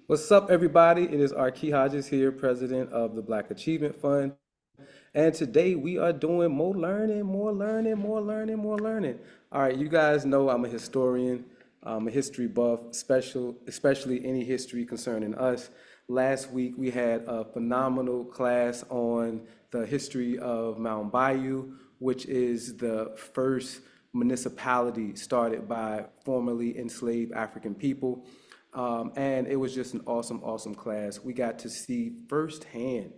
What's up, everybody? It is Arkey Hodges here, president of the Black Achievement Fund. And today we are doing more learning, more learning, more learning, more learning. All right, you guys know I'm a historian, I'm a history buff, especially any history concerning us. Last week we had a phenomenal class on the history of Mount Bayou, which is the first municipality started by formerly enslaved African people. And it was just an awesome, awesome class. We got to see firsthand,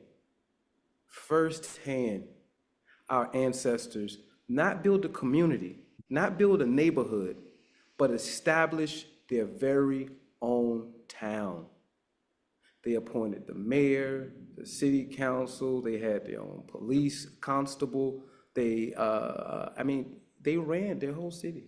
our ancestors not build a community, not build a neighborhood, but establish their very own town. They appointed the mayor, the city council, they had their own police constable. They ran their whole city.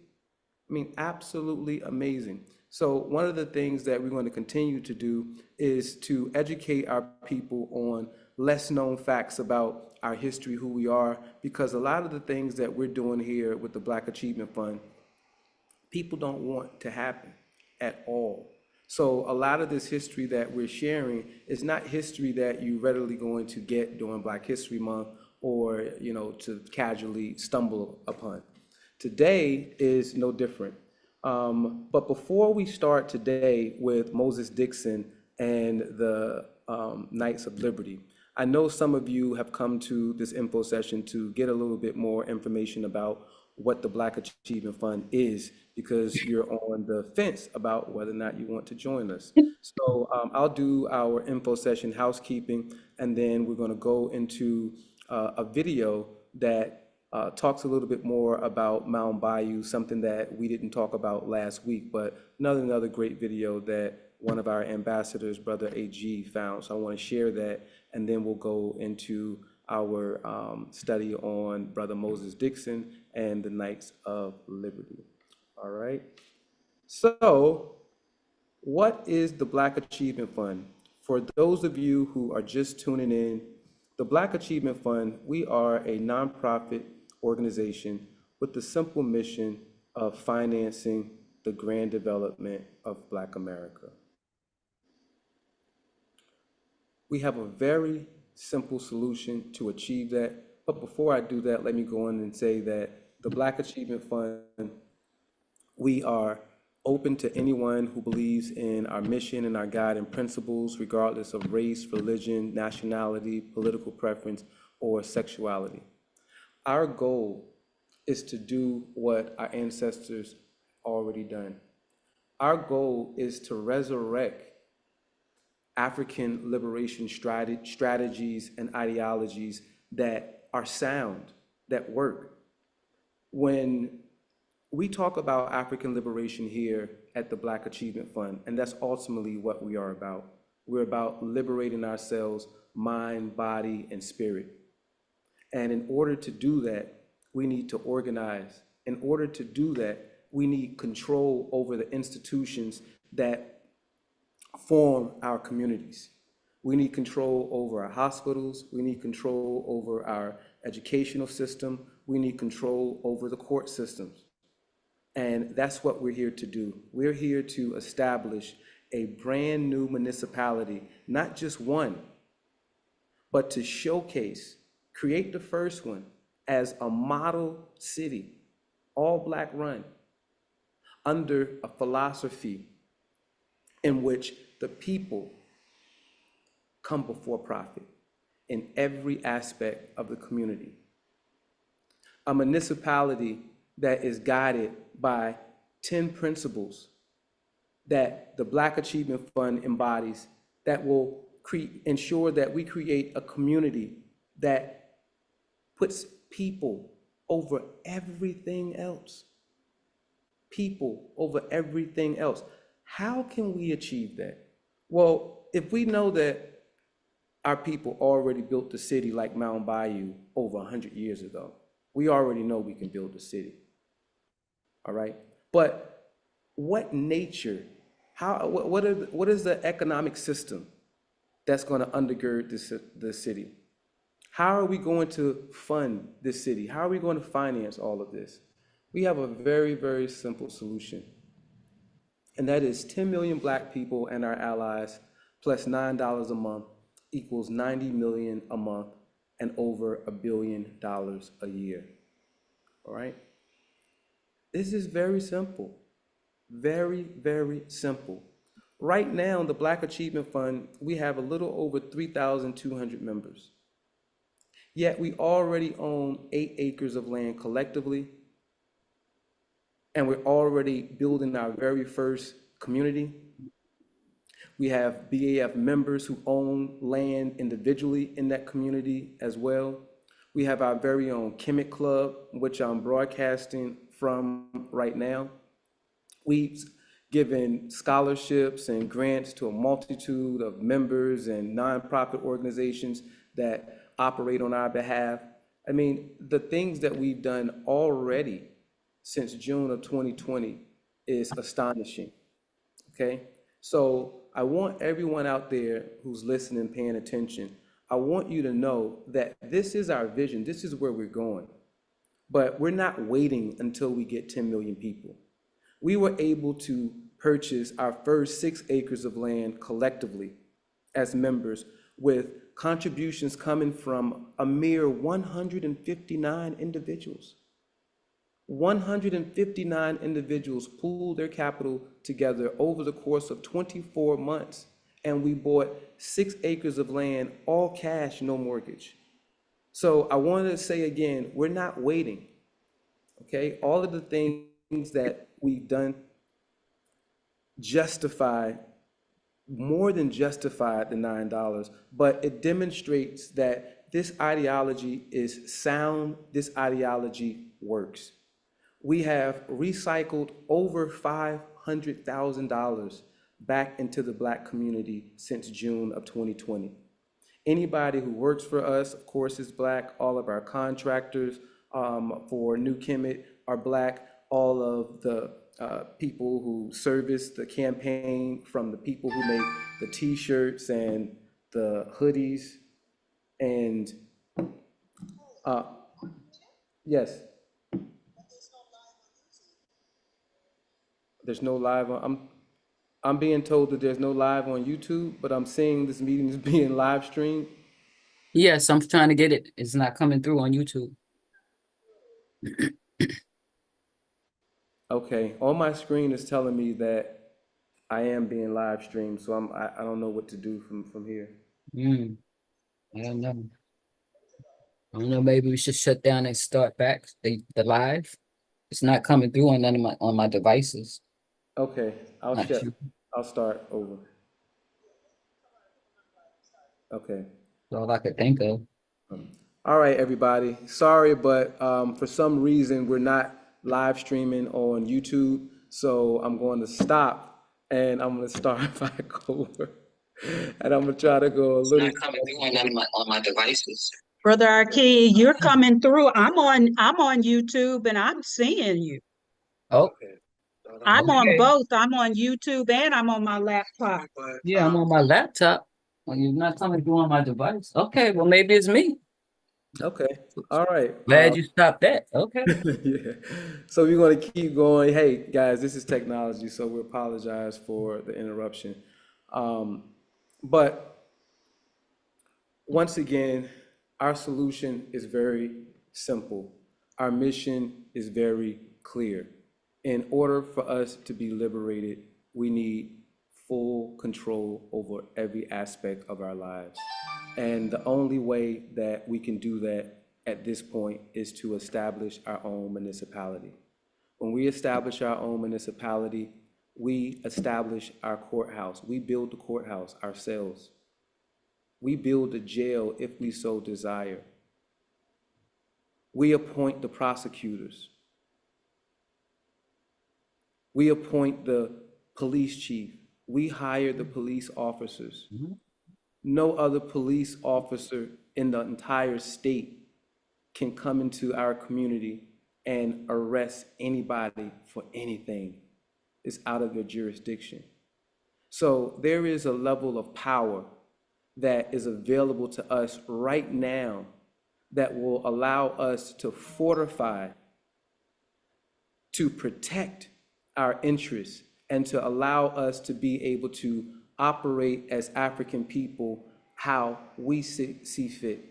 I mean, absolutely amazing. So one of the things that we're going to continue to do is to educate our people on less known facts about our history, who we are, because a lot of the things that we're doing here with the Black Achievement Fund, people don't want to happen at all. So a lot of this history that we're sharing is not history that you readily going to get during Black History Month or, to casually stumble upon. Today is no different. But before we start today with Moses Dickson and the Knights of Liberty, I know some of you have come to this info session to get a little bit more information about what the Black Achievement Fund is, because you're on the fence about whether or not you want to join us. So I'll do our info session housekeeping, and then we're going to go into a video that talks a little bit more about Mount Bayou, something that we didn't talk about last week, but another great video that one of our ambassadors, Brother AG, found. So I want to share that, and then we'll go into our study on Brother Moses Dickson and the Knights of Liberty. All right. So what is the Black Achievement Fund? For those of you who are just tuning in, the Black Achievement Fund, we are a nonprofit organization with the simple mission of financing the grand development of Black America. We have a very simple solution to achieve that. But before I do that, let me go on and say that the Black Achievement Fund, we are open to anyone who believes in our mission and our guiding principles, regardless of race, religion, nationality, political preference, or sexuality. Our goal is to do what our ancestors already done. Our goal is to resurrect African liberation strategies and ideologies that are sound, that work. When we talk about African liberation here at the Black Achievement Fund, and that's ultimately what we are about. We're about liberating ourselves, mind, body, and spirit. And in order to do that, we need to organize. In order to do that, we need control over the institutions that form our communities. We need control over our hospitals. We need control over our educational system. We need control over the court systems. And that's what we're here to do. We're here to establish a brand new municipality, not just one, but to showcase, create the first one as a model city, all Black run, under a philosophy in which the people come before profit in every aspect of the community. A municipality that is guided by 10 principles that the Black Achievement Fund embodies, that will ensure that we create a community that puts people over everything else. People over everything else. How can we achieve that? Well, if we know that our people already built the city like Mount Bayou over 100 years ago, we already know we can build a city. All right? But what nature, what is the economic system that's going to undergird this city? How are we going to fund this city? How are we going to finance all of this? We have a very, very simple solution. And that is 10 million Black people and our allies plus $9 a month equals 90 million a month and over $1 billion a year. All right? This is very simple. Very, very simple. Right now, the Black Achievement Fund, we have a little over 3,200 members. Yet we already own 8 acres of land collectively, and we're already building our very first community. We have BAF members who own land individually in that community as well. We have our very own Kemet Club, which I'm broadcasting from right now. We've given scholarships and grants to a multitude of members and nonprofit organizations that operate on our behalf. I mean, the things that we've done already since June of 2020 is astonishing, okay? So I want everyone out there who's listening, paying attention, I want you to know that this is our vision, this is where we're going. But we're not waiting until we get 10 million people. We were able to purchase our first 6 acres of land collectively as members with contributions coming from a mere 159 individuals. 159 individuals pooled their capital together over the course of 24 months, and we bought 6 acres of land, all cash, no mortgage. So I wanted to say again, we're not waiting, okay? All of the things that we've done justify, more than justify the $9, but it demonstrates that this ideology is sound, this ideology works. We have recycled over $500,000 back into the Black community since June of 2020. Anybody who works for us, of course, is Black. All of our contractors for New Kemet are Black. All of the people who service the campaign, from the people who make the t-shirts and the hoodies, and yes. There's no live on, I'm being told that there's no live on YouTube, but I'm seeing this meeting is being live streamed. Yes, I'm trying to get it. It's not coming through on YouTube. Okay, on my screen is telling me that I am being live streamed, so I don't know what to do from here. I don't know. I don't know. Maybe we should shut down and start back the live. It's not coming through on none of my devices. Okay, Not sure. I'll start over. Okay. That's all I could think of. All right, everybody. Sorry, but for some reason we're not live streaming on YouTube, so I'm going to stop and I'm going to start back over, and I'm going to try to go a little. Not coming through on none of my devices. Brother Arkey, you're coming through. I'm on YouTube and I'm seeing you. Oh, Okay. I'm on okay. both. I'm on YouTube and I'm on my laptop. Yeah, I'm on my laptop. Well, you're not coming through on my device. Okay, well maybe it's me. Okay. All right. Glad you stopped that. Okay. Yeah. So we're going to keep going. Hey, guys, this is technology, so we apologize for the interruption. But once again, our solution is very simple. Our mission is very clear. In order for us to be liberated, we need full control over every aspect of our lives. And the only way that we can do that at this point is to establish our own municipality. When we establish our own municipality, we establish our courthouse. We build the courthouse ourselves. We build a jail if we so desire. We appoint the prosecutors. We appoint the police chief. We hire the police officers. No other police officer in the entire state can come into our community and arrest anybody for anything. It's out of their jurisdiction. So there is a level of power that is available to us right now that will allow us to fortify, to protect our interests, and to allow us to be able to operate as African people how we see fit.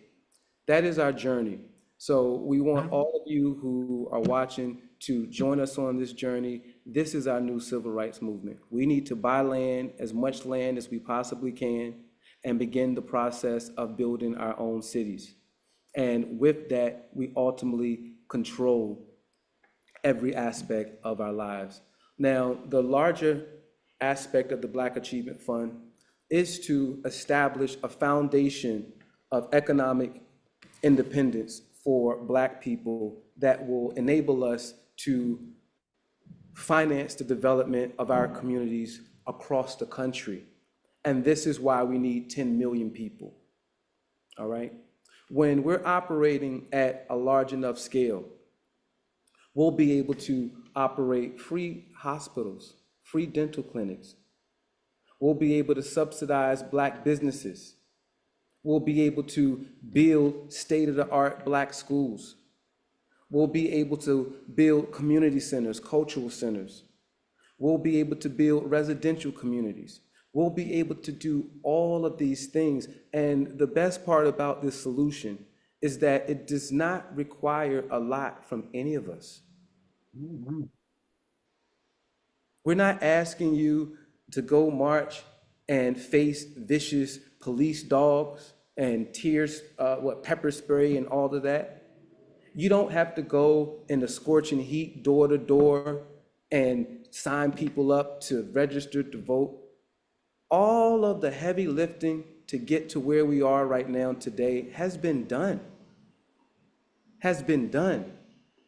That is our journey. So we want all of you who are watching to join us on this journey. This is our new civil rights movement. We need to buy land, as much land as we possibly can, and begin the process of building our own cities. And with that, we ultimately control every aspect of our lives. Now, the larger aspect of the Black Achievement Fund is to establish a foundation of economic independence for Black people that will enable us to finance the development of our communities across the country. And this is why we need 10 million people, all right? When we're operating at a large enough scale, we'll be able to operate free hospitals, free dental clinics. We'll be able to subsidize Black businesses. We'll be able to build state-of-the-art Black schools. We'll be able to build community centers, cultural centers. We'll be able to build residential communities. We'll be able to do all of these things. And the best part about this solution is that it does not require a lot from any of us. We're not asking you to go march and face vicious police dogs and tears, pepper spray and all of that. You don't have to go in the scorching heat door to door and sign people up to register to vote. All of the heavy lifting to get to where we are right now today has been done.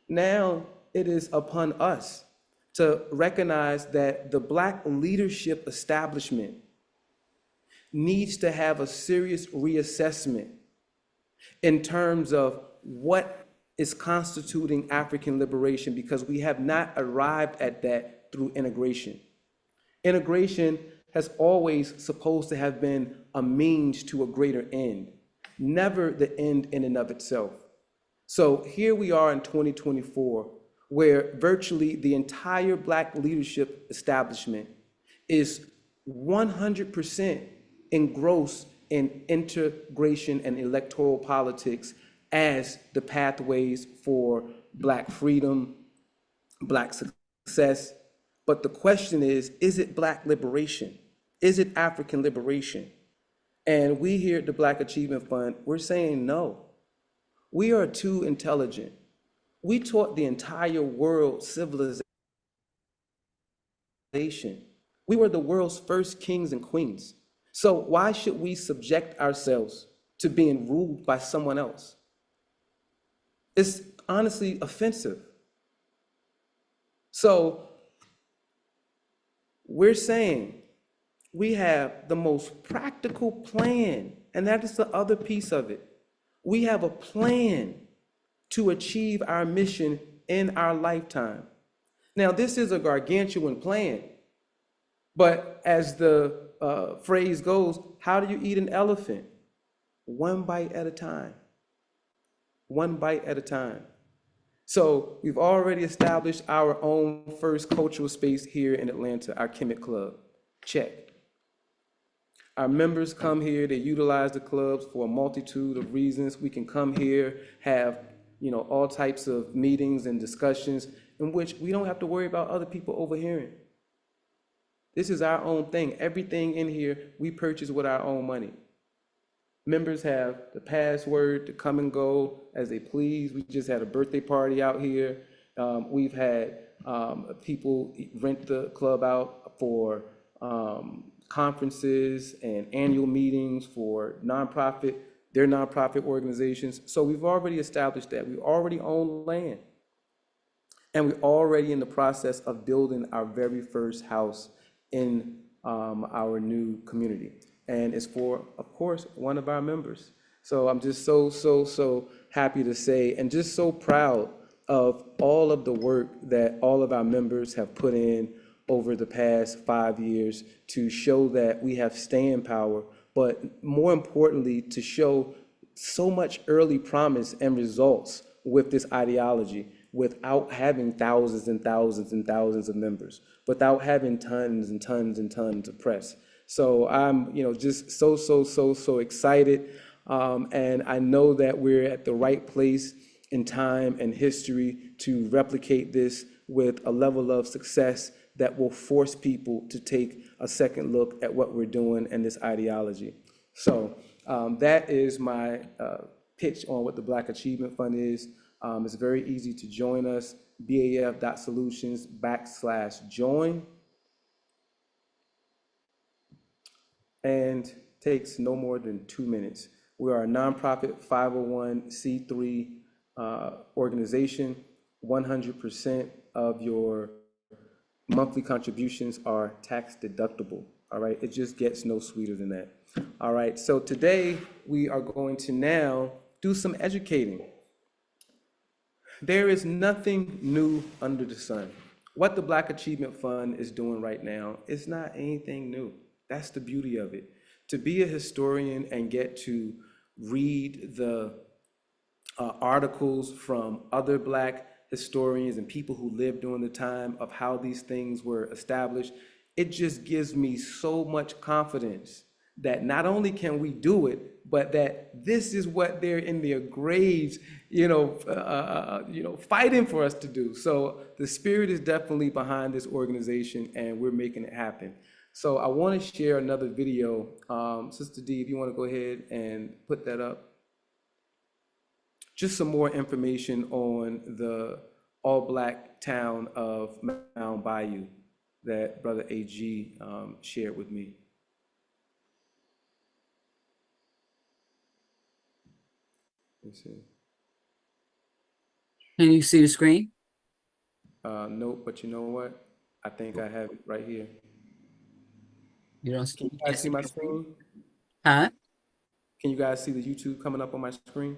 Now it is upon us to recognize that the Black leadership establishment needs to have a serious reassessment in terms of what is constituting African liberation, because we have not arrived at that through integration. Integration has always supposed to have been a means to a greater end, never the end in and of itself. So here we are in 2024, where virtually the entire Black leadership establishment is 100% engrossed in integration and electoral politics as the pathways for Black freedom, Black success. But the question is it Black liberation? Is it African liberation? And we here at the Black Achievement Fund, we're saying no. We are too intelligent. We taught the entire world civilization. We were the world's first kings and queens. So why should we subject ourselves to being ruled by someone else? It's honestly offensive. So we're saying we have the most practical plan, and that is the other piece of it. We have a plan to achieve our mission in our lifetime. Now, this is a gargantuan plan, but as the phrase goes, how do you eat an elephant? One bite at a time. One bite at a time. So we've already established our own first cultural space here in Atlanta, our Kemet Club. Check. Our members come here, they utilize the clubs for a multitude of reasons. We can come here, have all types of meetings and discussions in which we don't have to worry about other people overhearing. This is our own thing. Everything in here we purchase with our own money. Members have the password to come and go as they please. We just had a birthday party out here. We've had people rent the club out for conferences and annual meetings for their nonprofit organizations. So we've already established that. We already own land. And we're already in the process of building our very first house in our new community. And it's for, of course, one of our members. So I'm just so happy to say, and just so proud of all of the work that all of our members have put in over the past 5 years to show that we have staying power, but more importantly, to show so much early promise and results with this ideology without having thousands and thousands and thousands of members, without having tons and tons and tons of press. So I'm, just so excited. And I know that we're at the right place in time and history to replicate this with a level of success that will force people to take a second look at what we're doing and this ideology. So that is my pitch on what the Black Achievement Fund is. It's very easy to join us, BAF.solutions/join, and takes no more than 2 minutes. We are a nonprofit 501c3 organization. 100% of your monthly contributions are tax deductible. All right, it just gets no sweeter than that. All right, so today we are going to now do some educating. There is nothing new under the sun. What the Black Achievement Fund is doing right now is not anything new. That's the beauty of it. To be a historian and get to read the articles from other Black historians and people who lived during the time of how these things were established, it just gives me so much confidence that not only can we do it, but that this is what they're in their graves, fighting for us to do. So the spirit is definitely behind this organization, and we're making it happen. So I want to share another video. Sister D, if you want to go ahead and put that up. Just some more information on the all-Black town of Mound Bayou that Brother AG shared with me. Let's see. Can you see the screen? Nope, but you know what? I think I have it right here. You don't Can you guys see my screen? Huh? Can you guys see the YouTube coming up on my screen?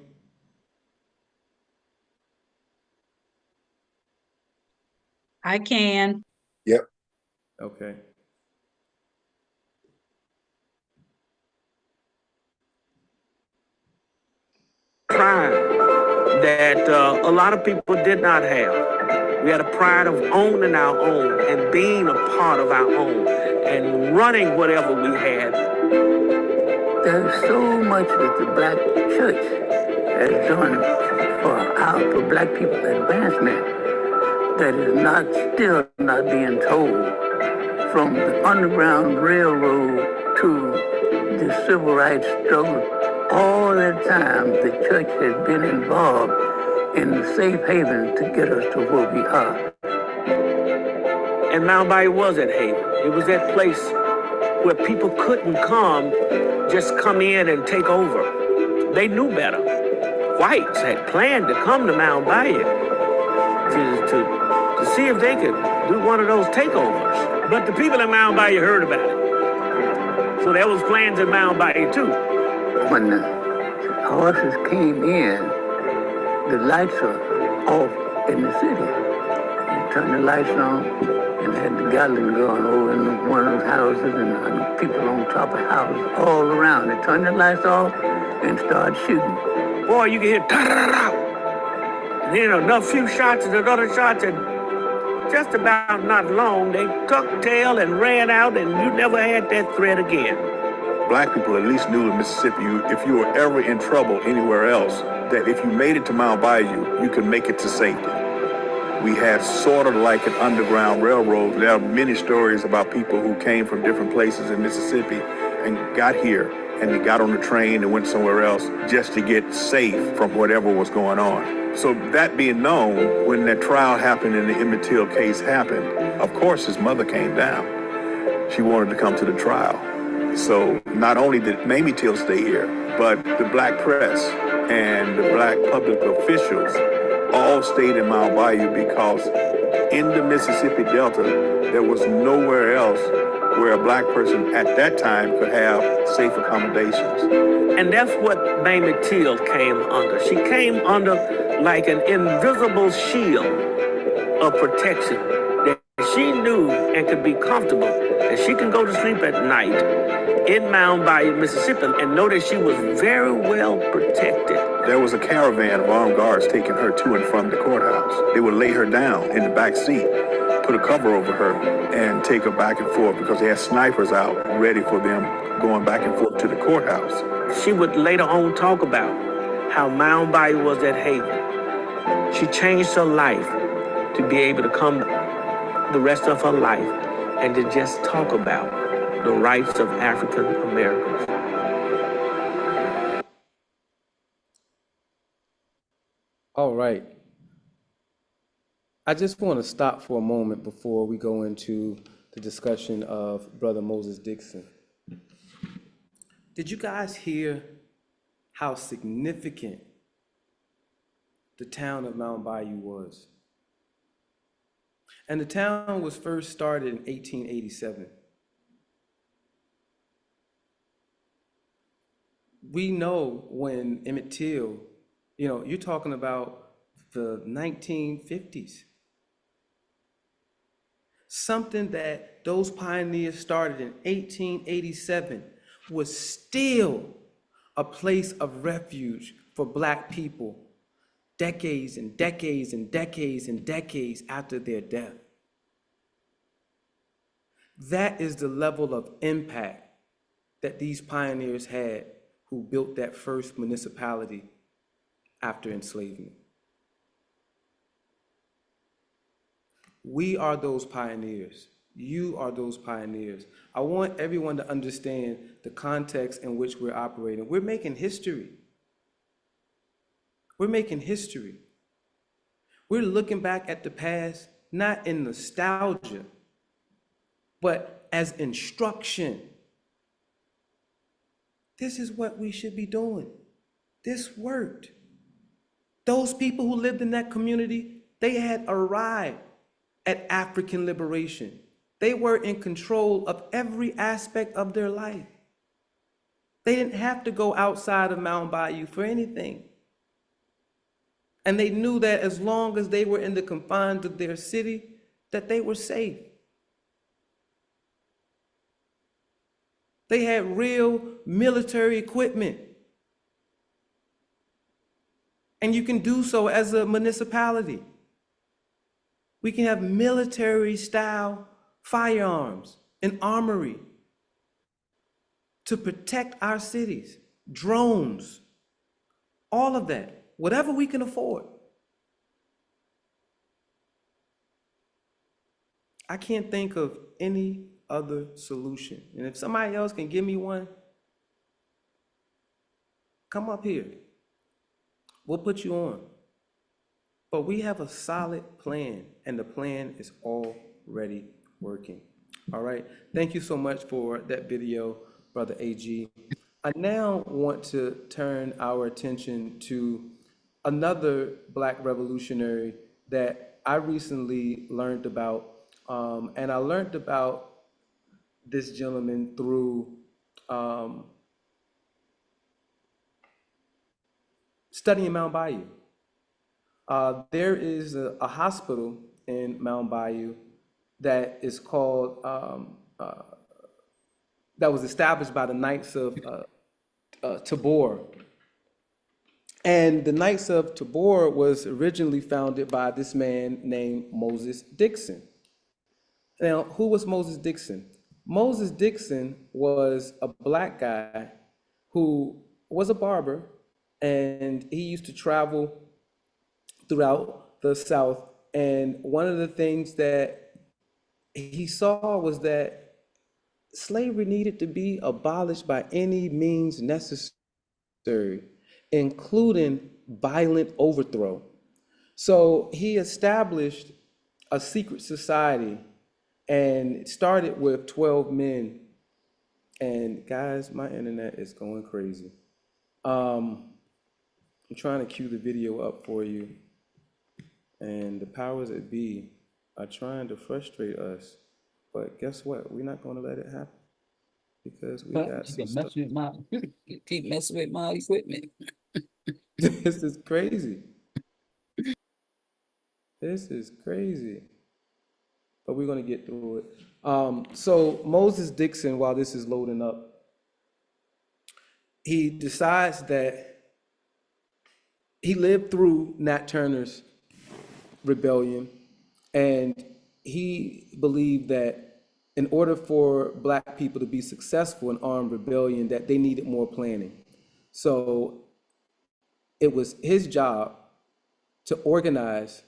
I can. Yep. Okay. Pride that a lot of people did not have. We had a pride of owning our own and being a part of our own and running whatever we had. There's so much that the Black church has done for Black people's advancement that is still not being told. From the Underground Railroad to the Civil Rights struggle, all that time the church has been involved in the safe haven to get us to where we are. And Mount Bayou was that haven. It was that place where people couldn't just come in and take over. They knew better. Whites had planned to come to Mount Bayou to see if they could do one of those takeovers. But the people in Mount Bayou heard about it. So there was plans in Mount Bayou too. When the horses came in, the lights are off in the city. You turn the lights on and had the Gatling gun over in one of those houses and people on top of houses all around. They turned the lights off and started shooting. Boy, you can hear ta-da-da-da. And then enough few shots and another shots, and just about not long, they tucked tail and ran out, and you never had that threat again. Black people at least knew in Mississippi, if you were ever in trouble anywhere else, that if you made it to Mount Bayou, you could make it to safety. We had sort of like an underground railroad. There are many stories about people who came from different places in Mississippi and got here, and they got on the train and went somewhere else just to get safe from whatever was going on. So that being known, when that trial happened and the Emmett Till case happened, of course his mother came down. She wanted to come to the trial. So not only did Mamie Till stay here, but the Black press and the Black public officials all stayed in Mount Bayou because in the Mississippi Delta, there was nowhere else where a Black person at that time could have safe accommodations. And that's what Mamie Till came under. She came under like an invisible shield of protection that she knew and could be comfortable, that she can go to sleep at night in Mound Bayou, Mississippi, and know that she was very well protected. There was a caravan of armed guards taking her to and from the courthouse. They would lay her down in the back seat put a cover over her and take her back and forth because they had snipers out ready for them going back and forth to the courthouse. She would later on talk about how Mound Bayou was that haven. She changed her life to be able to come the rest of her life and to just talk about the rights of African Americans. All right. I just want to stop for a moment before we go into the discussion of Brother Moses Dickson. Did you guys hear how significant the town of Mound Bayou was? And the town was first started in 1887. We know when Emmett Till, you're talking about the 1950s. Something that those pioneers started in 1887 was still a place of refuge for Black people decades and decades and decades and decades after their death. That is the level of impact that these pioneers had who built that first municipality after enslavement. We are those pioneers. You are those pioneers. I want everyone to understand the context in which we're operating. We're making history. We're making history. We're looking back at the past, not in nostalgia, but as instruction. This is what we should be doing. This worked. Those people who lived in that community, they had arrived at African liberation. They were in control of every aspect of their life. They didn't have to go outside of Mound Bayou for anything. And they knew that as long as they were in the confines of their city, that they were safe. They had real military equipment. And you can do so as a municipality. We can have military style firearms and armory to protect our cities, drones, all of that, whatever we can afford. I can't think of any other solution. And if somebody else can give me one, come up here. We'll put you on. But we have a solid plan, and the plan is already working. All right. Thank you so much for that video, Brother AG. I now want to turn our attention to another Black revolutionary that I recently learned about. And I learned about this gentleman through studying Mound Bayou. There is a hospital in Mound Bayou that is called, that was established by the Knights of Tabor. And the Knights of Tabor was originally founded by this man named Moses Dickson. Now, who was Moses Dickson? Moses Dickson was a Black guy who was a barber, and he used to travel throughout the South. And one of the things that he saw was that slavery needed to be abolished by any means necessary, including violent overthrow. So he established a secret society, and it started with 12 men. And guys, my internet is going crazy. I'm trying to cue the video up for you. And the powers that be are trying to frustrate us. But guess what? We're not going to let it happen, because we got some stuff. You keep messing with my equipment. This is crazy. This is crazy. But we're going to get through it. So Moses Dickson, while this is loading up, he decides that he lived through Nat Turner's rebellion, and he believed that in order for Black people to be successful in armed rebellion, that they needed more planning. So it was his job to organize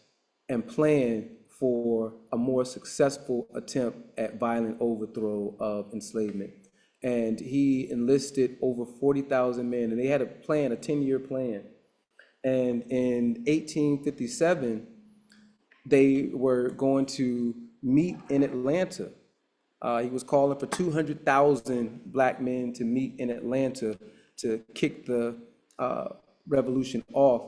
and plan for a more successful attempt at violent overthrow of enslavement. And he enlisted over 40,000 men, and they had a plan, a 10-year plan. And in 1857, they were going to meet in Atlanta. He was calling for 200,000 Black men to meet in Atlanta to kick the revolution off.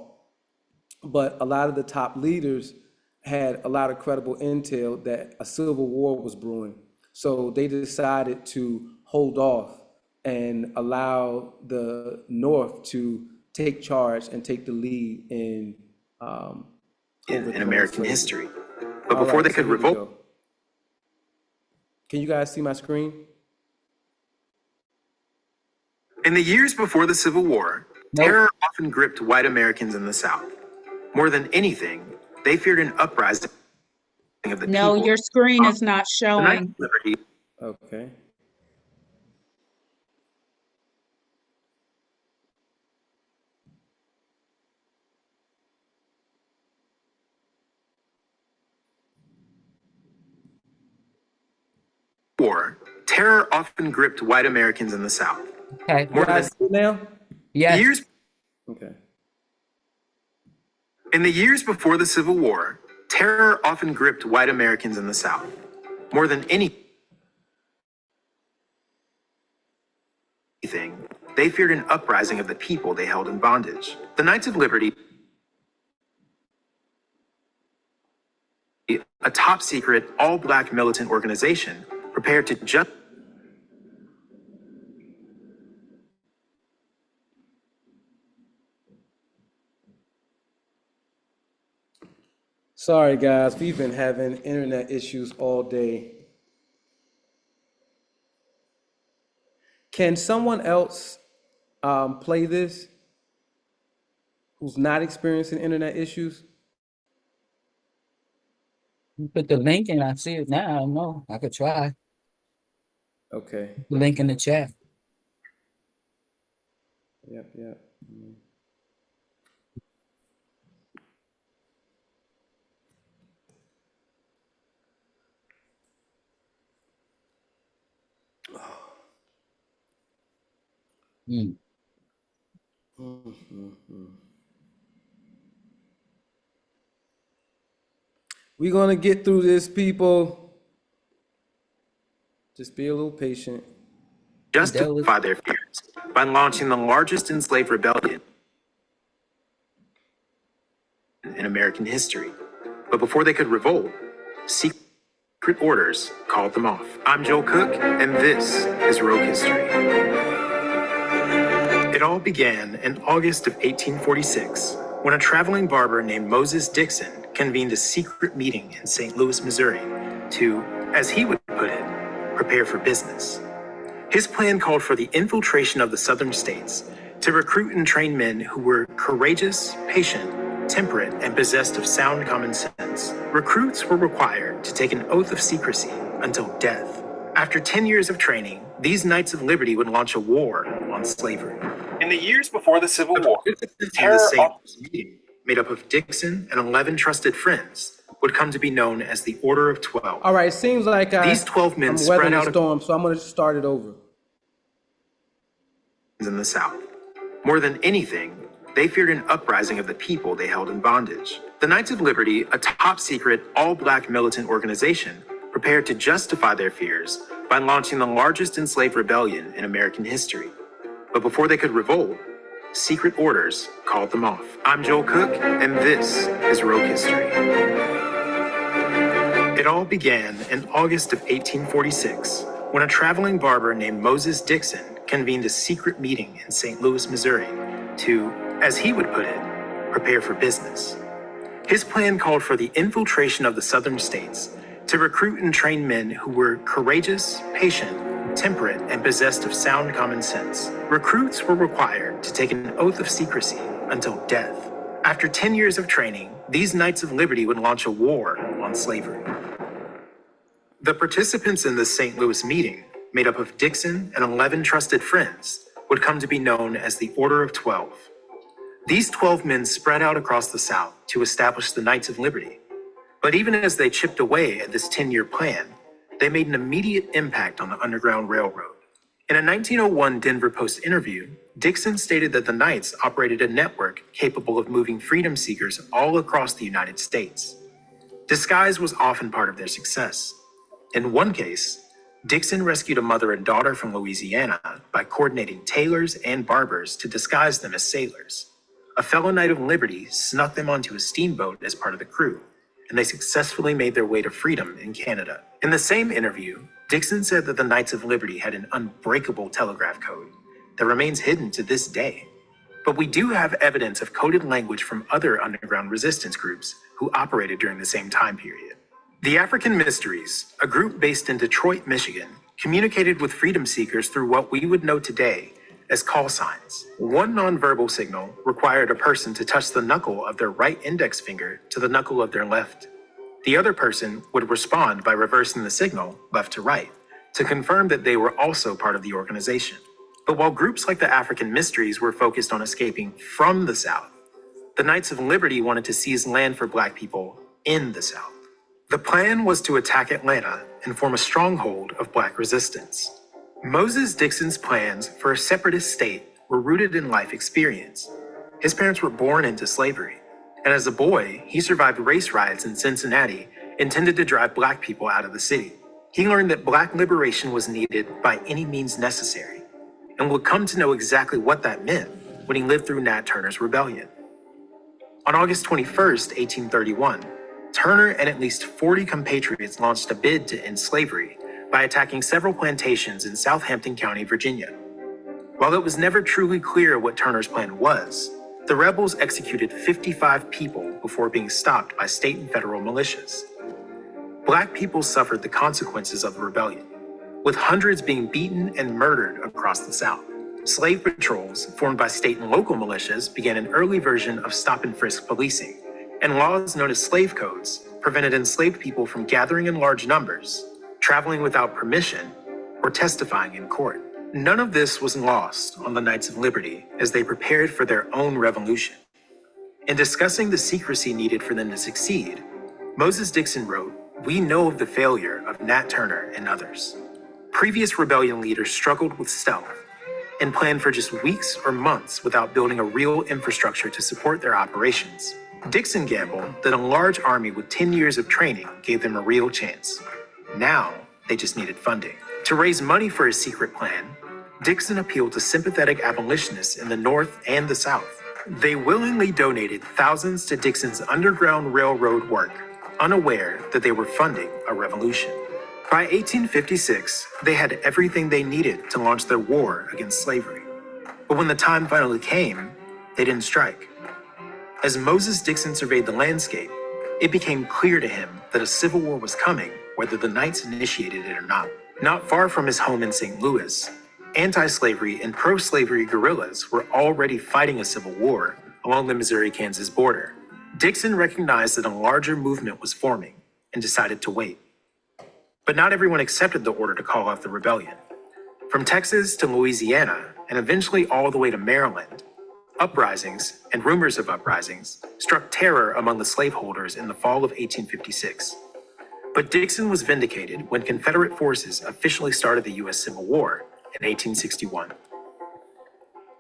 But a lot of the top leaders had a lot of credible intel that a civil war was brewing. So they decided to hold off and allow the North to take charge and take the lead in American history. But All before right, they so could here we revolt, go. Can you guys see my screen? in the years before the Civil War, terror often gripped white Americans in the South. More than anything, they feared an uprising of the No, people. your screen is not The Knights showing. of Liberty. Okay. War, terror often gripped white Americans in the South. Okay. You More than guys see it now? Yes. years Okay. in the years before the Civil War, terror often gripped white Americans in the South. More than anything, they feared an uprising of the people they held in bondage. The Knights of Liberty, a top secret, all Black militant organization, prepared to just Sorry, guys, we've been having internet issues all day. Can someone else play this who's not experiencing internet issues? You put the link in, I see it now. I don't know. I could try. Okay. The link in the chat. Yep, yep. Mm. We're gonna get through this, people. Just be a little patient. justify their fears by launching the largest enslaved rebellion in American history. But before they could revolt, secret orders called them off. I'm Joe Cook, and this is Rogue History. It all began in August of 1846, when a traveling barber named Moses Dickson convened a secret meeting in St. Louis, Missouri, to, as he would put it, prepare for business. His plan called for the infiltration of the southern states to recruit and train men who were courageous, patient, temperate, and possessed of sound common sense. Recruits were required to take an oath of secrecy until death. After 10 years of training, these Knights of Liberty would launch a war on slavery. In the years before the Civil War, the St. Louis meeting, made up of Dickson and 11 trusted friends, would come to be known as the Order of 12. All right, it seems like These 12 men I'm spread weathering out the storm, so I'm gonna start it over. in the South. More than anything, they feared an uprising of the people they held in bondage. The Knights of Liberty, a top secret, all Black militant organization, prepared to justify their fears by launching the largest enslaved rebellion in American history. But before they could revolt, secret orders called them off. I'm Joel Cook, and this is Rogue History. It all began in August of 1846, when a traveling barber named Moses Dickson convened a secret meeting in St. Louis, Missouri, to, as he would put it, prepare for business. His plan called for the infiltration of the southern states to recruit and train men who were courageous, patient, temperate, and possessed of sound common sense. Recruits were required to take an oath of secrecy until death. After 10 years of training, these Knights of Liberty would launch a war on slavery. The participants in this St. Louis meeting, made up of Dickson and 11 trusted friends, would come to be known as the Order of 12. These 12 men spread out across the South to establish the Knights of Liberty. But even as they chipped away at this 10-year plan, they made an immediate impact on the Underground Railroad. In a 1901 Denver Post interview, Dickson stated that the Knights operated a network capable of moving freedom seekers all across the United States. Disguise was often part of their success. In one case, Dickson rescued a mother and daughter from Louisiana by coordinating tailors and barbers to disguise them as sailors. A fellow Knight of Liberty snuck them onto a steamboat as part of the crew, and they successfully made their way to freedom in Canada. In the same interview, Dickson said that the Knights of Liberty had an unbreakable telegraph code that remains hidden to this day. But we do have evidence of coded language from other underground resistance groups who operated during the same time period. The African Mysteries, a group based in Detroit, Michigan, communicated with freedom seekers through what we would know today as call signs. One nonverbal signal required a person to touch the knuckle of their right index finger to the knuckle of their left. The other person would respond by reversing the signal left to right to confirm that they were also part of the organization. But while groups like the African Mysteries were focused on escaping from the South, the Knights of Liberty wanted to seize land for Black people in the South. The plan was to attack Atlanta and form a stronghold of Black resistance. Moses Dickson's plans for a separatist state were rooted in life experience. His parents were born into slavery, and as a boy, he survived race riots in Cincinnati intended to drive Black people out of the city. He learned that Black liberation was needed by any means necessary, and would come to know exactly what that meant when he lived through Nat Turner's rebellion. On August 21st, 1831, Turner and at least 40 compatriots launched a bid to end slavery by attacking several plantations in Southampton County, Virginia. While it was never truly clear what Turner's plan was, the rebels executed 55 people before being stopped by state and federal militias. Black people suffered the consequences of the rebellion, with hundreds being beaten and murdered across the South. Slave patrols, formed by state and local militias, began an early version of stop and frisk policing, and laws known as slave codes prevented enslaved people from gathering in large numbers, traveling without permission, or testifying in court. None of this was lost on the Knights of Liberty as they prepared for their own revolution. In discussing the secrecy needed for them to succeed, Moses Dickson wrote, "We know of the failure of Nat Turner and others. Previous rebellion leaders struggled with stealth and planned for just weeks or months without building a real infrastructure to support their operations. Dickson gambled that a large army with 10 years of training gave them a real chance. Now, they just needed funding. To raise money for his secret plan, Dickson appealed to sympathetic abolitionists in the North and the South. They willingly donated thousands to Dickson's Underground Railroad work, unaware that they were funding a revolution. By 1856, they had everything they needed to launch their war against slavery. But when the time finally came, they didn't strike. As Moses Dickson surveyed the landscape, it became clear to him that a civil war was coming, whether the Knights initiated it or not. Not far from his home in St. Louis, anti-slavery and pro-slavery guerrillas were already fighting a civil war along the Missouri-Kansas border. Dickson recognized that a larger movement was forming and decided to wait. But not everyone accepted the order to call off the rebellion. From Texas to Louisiana, and eventually all the way to Maryland, uprisings and rumors of uprisings struck terror among the slaveholders in the fall of 1856. But Dickson was vindicated when Confederate forces officially started the U.S. Civil War in 1861.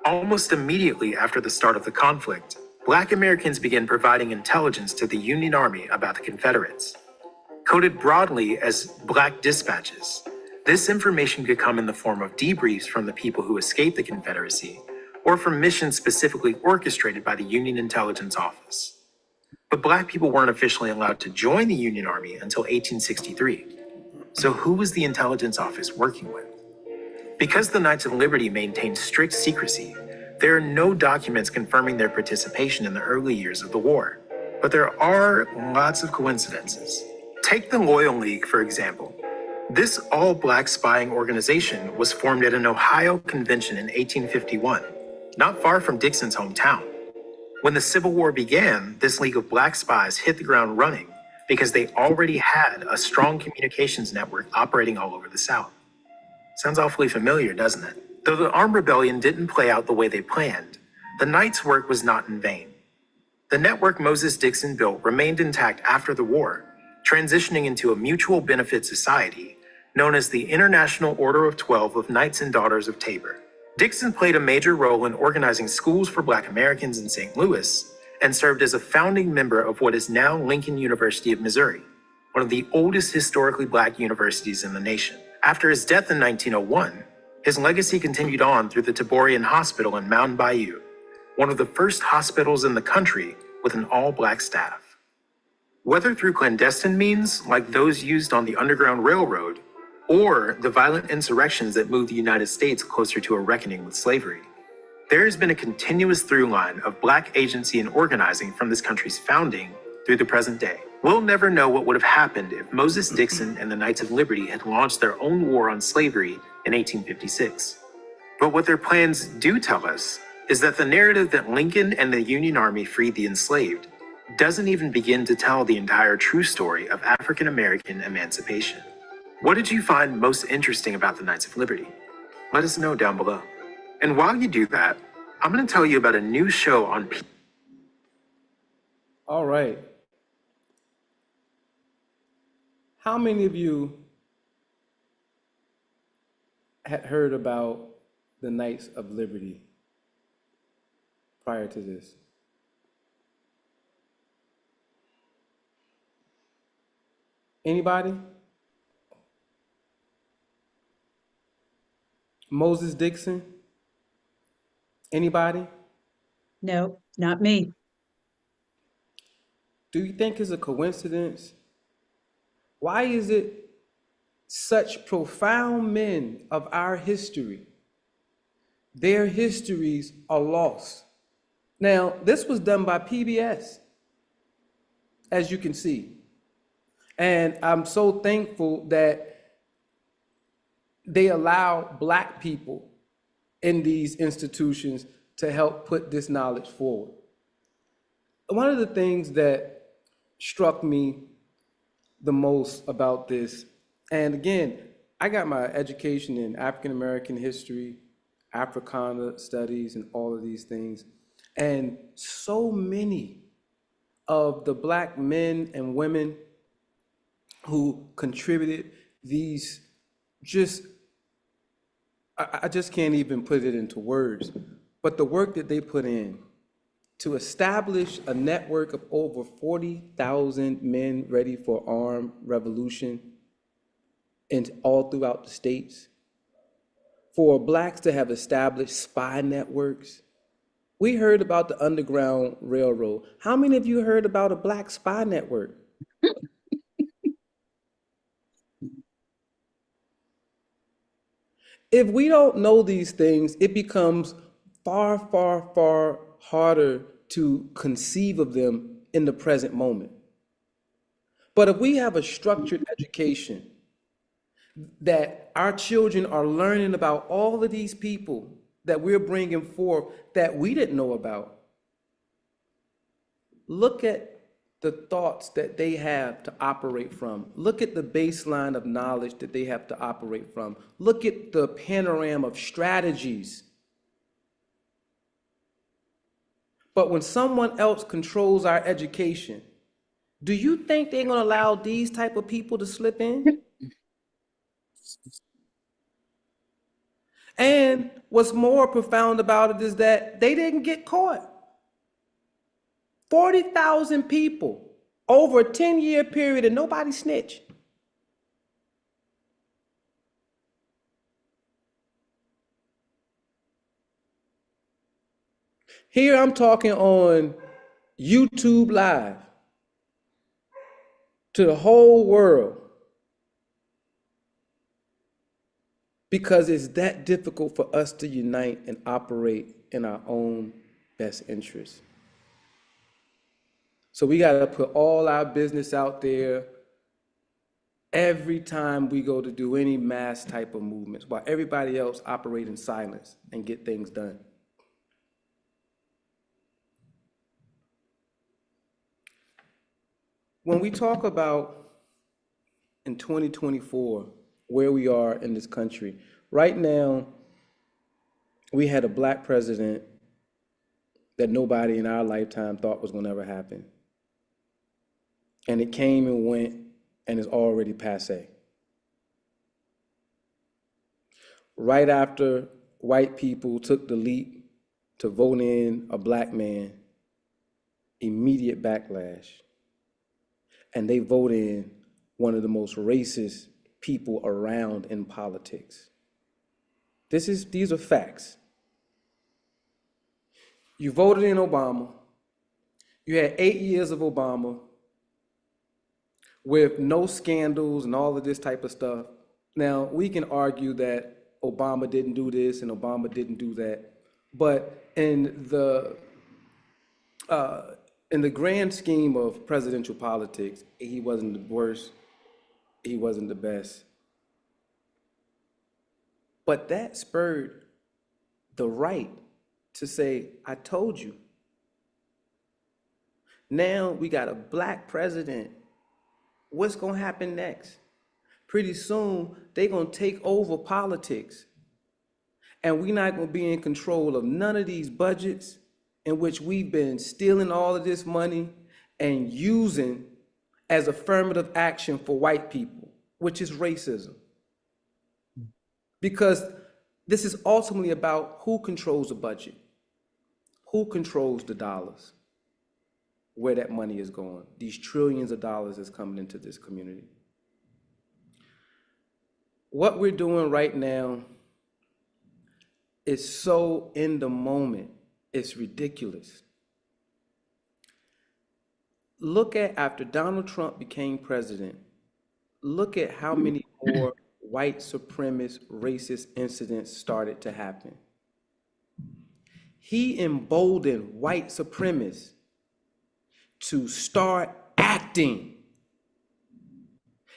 Almost immediately after the start of the conflict, Black Americans began providing intelligence to the Union Army about the Confederates. Coded broadly as Black dispatches, this information could come in the form of debriefs from the people who escaped the Confederacy, or from missions specifically orchestrated by the Union Intelligence Office. But Black people weren't officially allowed to join the Union Army until 1863. So who was the Intelligence Office working with? Because the Knights of Liberty maintained strict secrecy, there are no documents confirming their participation in the early years of the war. But there are lots of coincidences. Take the Loyal League, for example. This all-Black spying organization was formed at an Ohio convention in 1851, not far from Dickson's hometown. When the Civil War began, this League of Black spies hit the ground running because they already had a strong communications network operating all over the South. Sounds awfully familiar, doesn't it? Though the armed rebellion didn't play out the way they planned, the Knights' work was not in vain. The network Moses Dickson built remained intact after the war, transitioning into a mutual benefit society known as the International Order of 12 of Knights and Daughters of Tabor. Dickson played a major role in organizing schools for Black Americans in St. Louis and served as a founding member of what is now Lincoln University of Missouri, one of the oldest historically Black universities in the nation. After his death in 1901, his legacy continued on through the Taborian Hospital in Mountain Bayou, one of the first hospitals in the country with an all-Black staff. Whether through clandestine means like those used on the Underground Railroad, or the violent insurrections that moved the United States closer to a reckoning with slavery, there has been a continuous through line of Black agency and organizing from this country's founding through the present day. We'll never know what would have happened if Moses Dickson and the Knights of Liberty had launched their own war on slavery in 1856. But what their plans do tell us is that the narrative that Lincoln and the Union Army freed the enslaved doesn't even begin to tell the entire true story of African American emancipation. What did you find most interesting about the Knights of Liberty? Let us know down below. And while you do that, I'm going to tell you about a new show on All right. How many of you had heard about the Knights of Liberty prior to this? Anybody? Moses Dickson? Anybody? No, not me. Do you think it's a coincidence? Why is it such profound men of our history, their histories are lost? Now, this was done by PBS, as you can see. And I'm so thankful that they allow Black people in these institutions to help put this knowledge forward. One of the things that struck me the most about this, and again, I got my education in African American history, Africana studies, and all of these things. And so many of the Black men and women who contributed these I just can't even put it into words, but the work that they put in to establish a network of over 40,000 men ready for armed revolution and all throughout the states, for Blacks to have established spy networks. We heard about the Underground Railroad. How many of you heard about a Black spy network? If we don't know these things, it becomes far, far, far harder to conceive of them in the present moment. But if we have a structured education, that our children are learning about all of these people that we're bringing forth that we didn't know about, look at the thoughts that they have to operate from. Look at the baseline of knowledge that they have to operate from. Look at the panorama of strategies. But when someone else controls our education, do you think they're going to allow these type of people to slip in? And what's more profound about it is that they didn't get caught. 40,000 people over a 10-year period and nobody snitched. Here I'm talking on YouTube Live to the whole world because it's that difficult for us to unite and operate in our own best interests. So we got to put all our business out there every time we go to do any mass type of movements, while everybody else operate in silence and get things done. when we talk about in 2024, where we are in this country, right now, we had a black president that nobody in our lifetime thought was gonna ever happen. And it came and went and is already passé. Right after white people took the leap to vote in a black man, immediate backlash. And they vote in one of the most racist people around in politics. These are facts. You voted in Obama. You had 8 years of Obama with no scandals and all of this type of stuff. Now, we can argue that Obama didn't do this and Obama didn't do that, but in the grand scheme of presidential politics, he wasn't the worst, he wasn't the best. But that spurred the right to say, I told you. Now we got a black president. What's gonna happen next? Pretty soon, they're gonna take over politics. And we're not gonna be in control of none of these budgets in which we've been stealing all of this money and using as affirmative action for white people, which is racism. Because this is ultimately about who controls the budget, who controls the dollars, where that money is going. These trillions of dollars is coming into this community. What we're doing right now is so in the moment, it's ridiculous. Look at, after Donald Trump became president, look at how many more white supremacist, racist incidents started to happen. He emboldened white supremacists to start acting.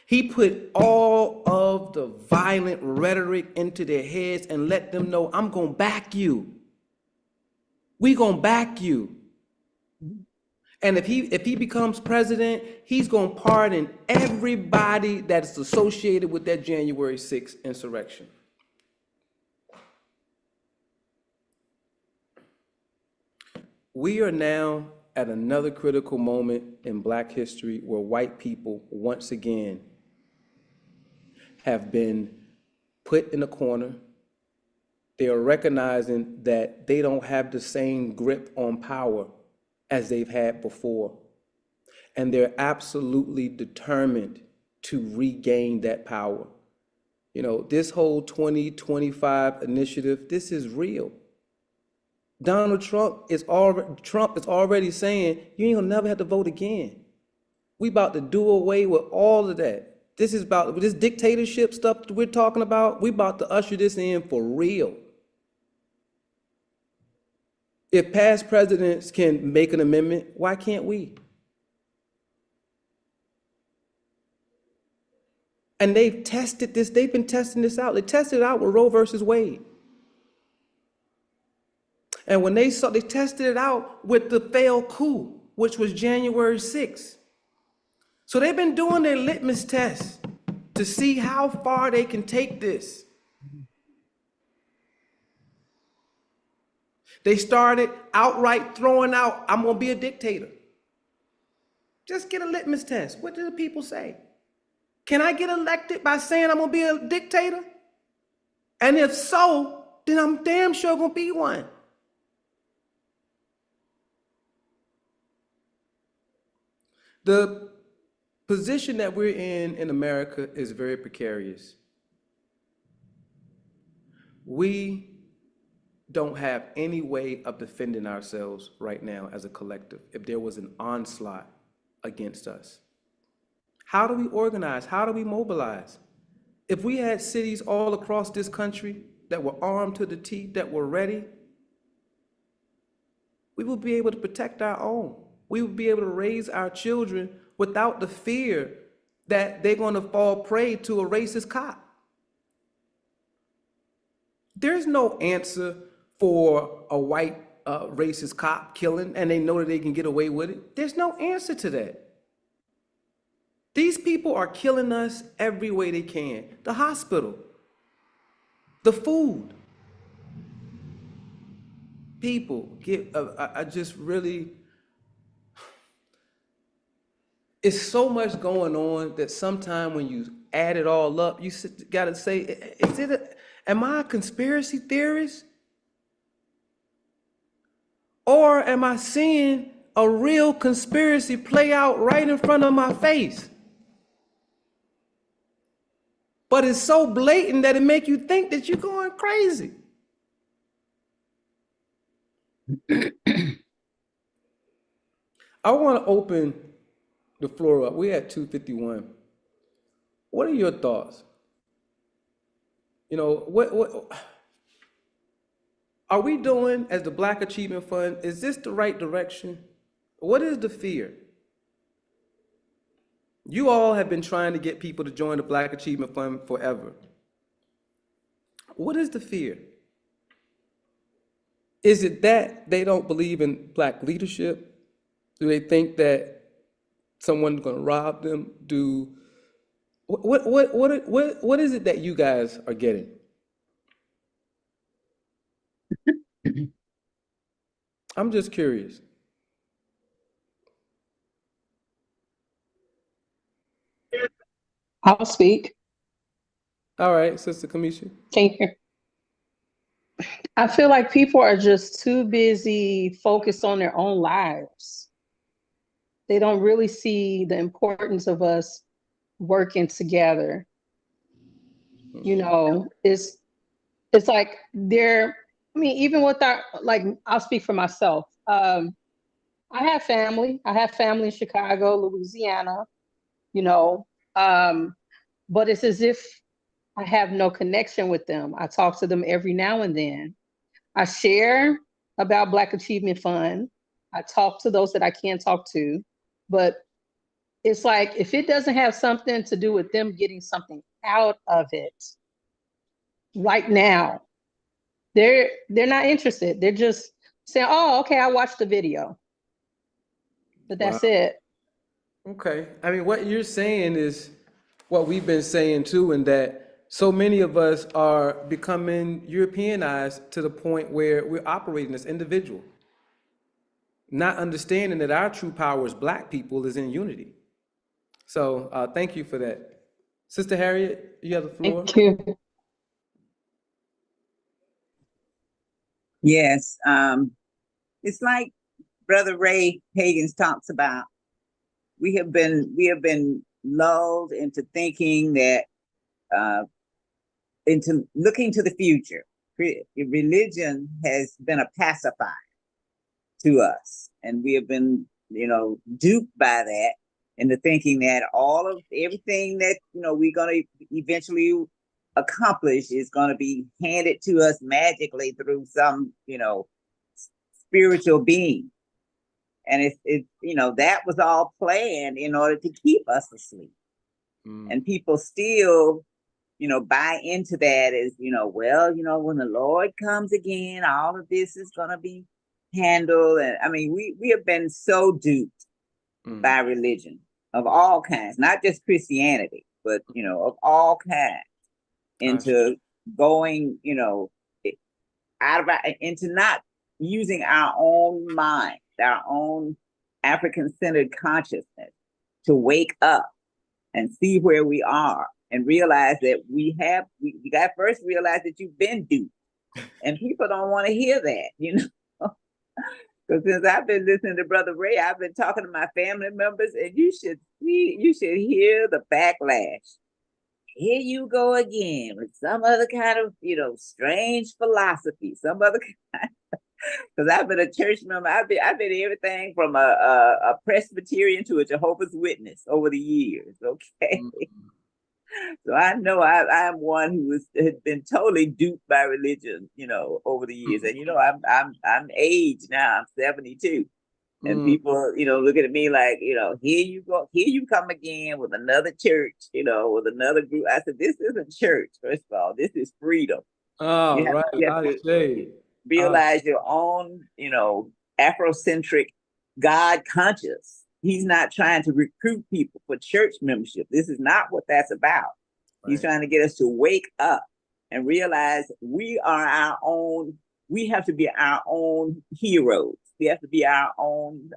He put all of the violent rhetoric into their heads and let them know, I'm gonna back you. We gonna back you. And if he becomes president, he's gonna pardon everybody that's associated with that January 6th insurrection. We are now at another critical moment in Black history where white people once again have been put in a corner. They are recognizing that they don't have the same grip on power as they've had before. And they're absolutely determined to regain that power. You know, this whole 2025 initiative, this is real. Donald Trump is already saying, you ain't gonna never have to vote again. We about to do away with all of that. This is about, this dictatorship stuff that we're talking about, we about to usher this in for real. If past presidents can make an amendment, why can't we? And they've tested this, they've been testing this out. They tested it out with Roe versus Wade. And when they tested it out with the failed coup, which was January 6th. So they've been doing their litmus test to see how far they can take this. They started outright throwing out, I'm gonna be a dictator. Just get a litmus test. What do the people say? Can I get elected by saying I'm gonna be a dictator? And if so, then I'm damn sure gonna be one. The position that we're in America is very precarious. We don't have any way of defending ourselves right now as a collective if there was an onslaught against us. How do we organize? How do we mobilize? If we had cities all across this country that were armed to the teeth, that were ready, we would be able to protect our own. We would be able to raise our children without the fear that they're going to fall prey to a racist cop. There's no answer for a white racist cop killing and they know that they can get away with it. There's no answer to that. These people are killing us every way they can. The hospital, the food. People get, I just really, it's so much going on that sometime when you add it all up, you gotta say, am I a conspiracy theorist? Or am I seeing a real conspiracy play out right in front of my face? But it's so blatant that it make you think that you're going crazy. I want to open the floor up. We're at 2:51. What are your thoughts? You know, what are we doing as the Black Achievement Fund? Is this the right direction? What is the fear? You all have been trying to get people to join the Black Achievement Fund forever. What is the fear? Is it that they don't believe in Black leadership? Do they think that someone's going to rob them? What is it that you guys are getting? I'm just curious. I'll speak. All right, Sister Kamisha. Thank you. I feel like people are just too busy focused on their own lives. They don't really see the importance of us working together. You know, it's like even with our, like, I'll speak for myself. I have family. I have family in Chicago, Louisiana, you know, but it's as if I have no connection with them. I talk to them every now and then. I share about Black Achievement Fund. I talk to those that I can talk to, but it's like, if it doesn't have something to do with them getting something out of it right now, they're not interested. They're just saying, oh, okay, I watched the video, but that's it. Okay. I mean, what you're saying is what we've been saying too, and that so many of us are becoming Europeanized to the point where we're operating as individual, not understanding that our true power as Black people is in unity. So thank you for that. Sister Harriet, you have the floor. Thank you. Yes, it's like Brother Ray Pagans talks about. We have been lulled into thinking that, into looking to the future. Religion has been a pacifier to us, and we have been, duped by that into thinking that everything that we're going to eventually accomplish is going to be handed to us magically through some spiritual being. And it's that was all planned in order to keep us asleep. And people still buy into that as when the Lord comes again, all of this is going to be handled. And I mean, we have been so duped by religion of all kinds, not just Christianity, but of all kinds, into going into not using our own mind, our own African-centered consciousness to wake up and see where we are and realize that we got to first realize that you've been duped. And people don't want to hear that, Because since I've been listening to Brother Ray, I've been talking to my family members, and you should hear the backlash. Here you go again with some other kind of, strange philosophy, some other kind. Because I've been a church member. I've been everything from a Presbyterian to a Jehovah's Witness over the years. Okay. So I know I am one who had been totally duped by religion, over the years. And I'm aged now. I'm 72, and people, looking at me like, here you go, here you come again with another church, with another group. I said, this isn't church. First of all, this is freedom. Oh, you have, right. You realize your own, Afrocentric, God conscious He's not trying to recruit people for church membership. This is not what that's about. He's trying to get us to wake up and realize we are our own, we have to be our own heroes. We have to be our own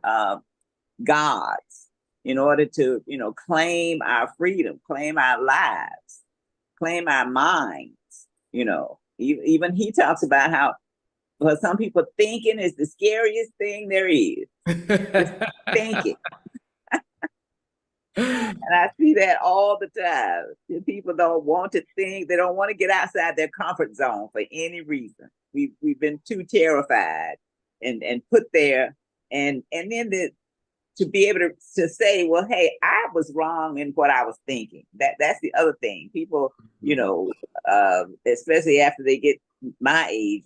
gods in order to, claim our freedom, claim our lives, claim our minds. Even he talks about how, well, some people thinking is the scariest thing there is. Thinking. And I see that all the time. People don't want to think, they don't want to get outside their comfort zone for any reason. We've been too terrified and put there. And then to be able to say, well, hey, I was wrong in what I was thinking. That's the other thing. People, especially after they get my age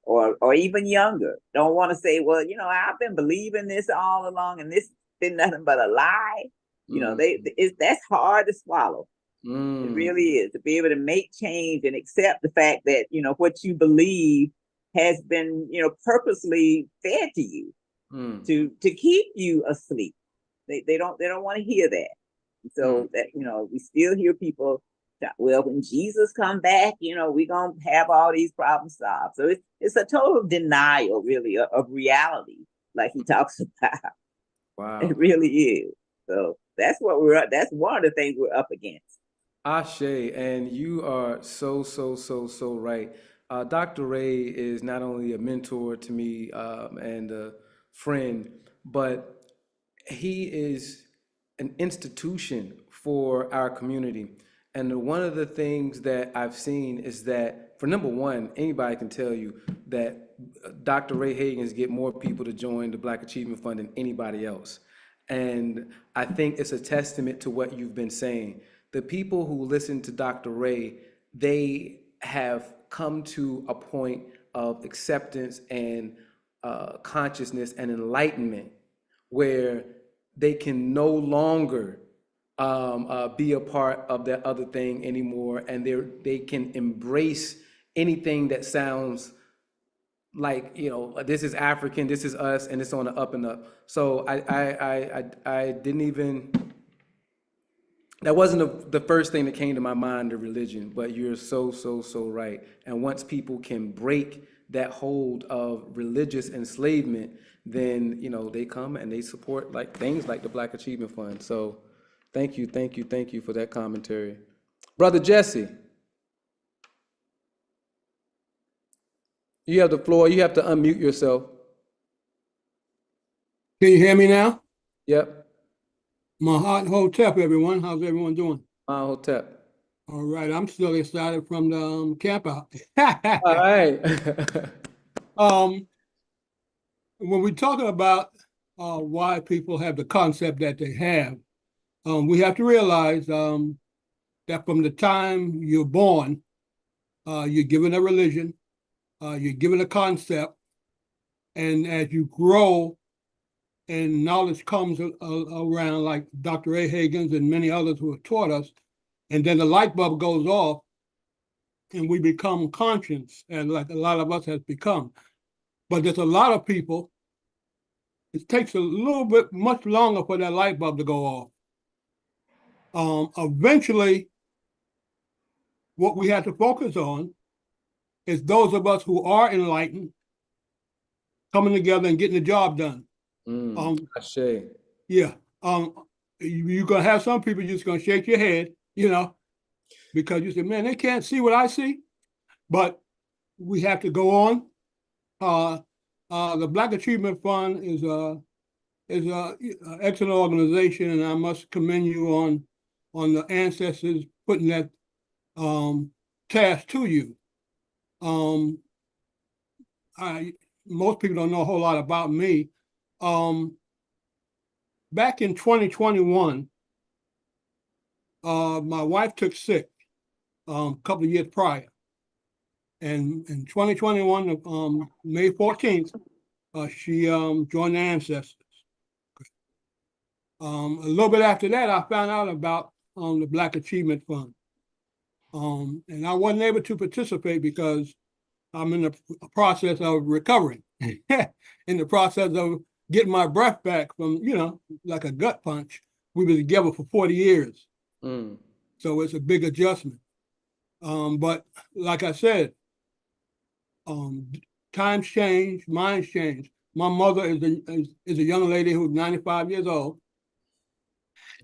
or even younger, don't want to say, well, I've been believing this all along and this has been nothing but a lie. That's hard to swallow. It really is, to be able to make change and accept the fact that, what you believe has been, purposely fed to you to keep you asleep. They don't want to hear that. So that, we still hear people, well, when Jesus come back, we're going to have all these problems solved. So it's a total denial, really, of reality, like he talks about. Wow. It really is. So that's that's one of the things we're up against. Ashe, and you are so right. Dr. Ray is not only a mentor to me and a friend, but he is an institution for our community. And one of the things that I've seen is that, for number one, anybody can tell you that Dr. Ray Hagins get more people to join the Black Achievement Fund than anybody else. And I think it's a testament to what you've been saying. The people who listen to Dr. Ray, they have come to a point of acceptance and consciousness and enlightenment where they can no longer be a part of that other thing anymore, and they can embrace anything that sounds like, this is African, this is us, and it's on the up and up. So I didn't even, that wasn't the first thing that came to my mind, the religion, but you're so right. And once people can break that hold of religious enslavement, then, they come and they support things like the Black Achievement Fund. So thank you for that commentary. Brother Jesse. You have the floor. You have to unmute yourself. Can you hear me now? Yep. Mahat Hotep, everyone. How's everyone doing? Hotep. All right. I'm still excited from the camp out. All right. When we're talking about why people have the concept that they have, we have to realize that from the time you're born, you're given a religion, you're given a concept, and as you grow and knowledge comes around, like Dr. A. Hagins and many others who have taught us, and then the light bulb goes off and we become conscious, and like a lot of us has become. But there's a lot of people, it takes a little bit much longer for that light bulb to go off. Eventually, what we have to focus on is those of us who are enlightened coming together and getting the job done. Yeah. You're going to have some people just going to shake your head, because you say, man, they can't see what I see. But we have to go on. The Black Achievement Fund is an excellent organization, and I must commend you on the ancestors putting that task to you. Most people don't know a whole lot about me. Back in 2021, my wife took sick a couple of years prior. And in 2021, May 14th, she joined the ancestors. A little bit after that, I found out about the Black Achievement Fund. And I wasn't able to participate because I'm in the process of recovering, in the process of getting my breath back from, like a gut punch. We were together for 40 years. Mm. So it's a big adjustment. But like I said, times change, minds change. My mother is a young lady who's 95 years old.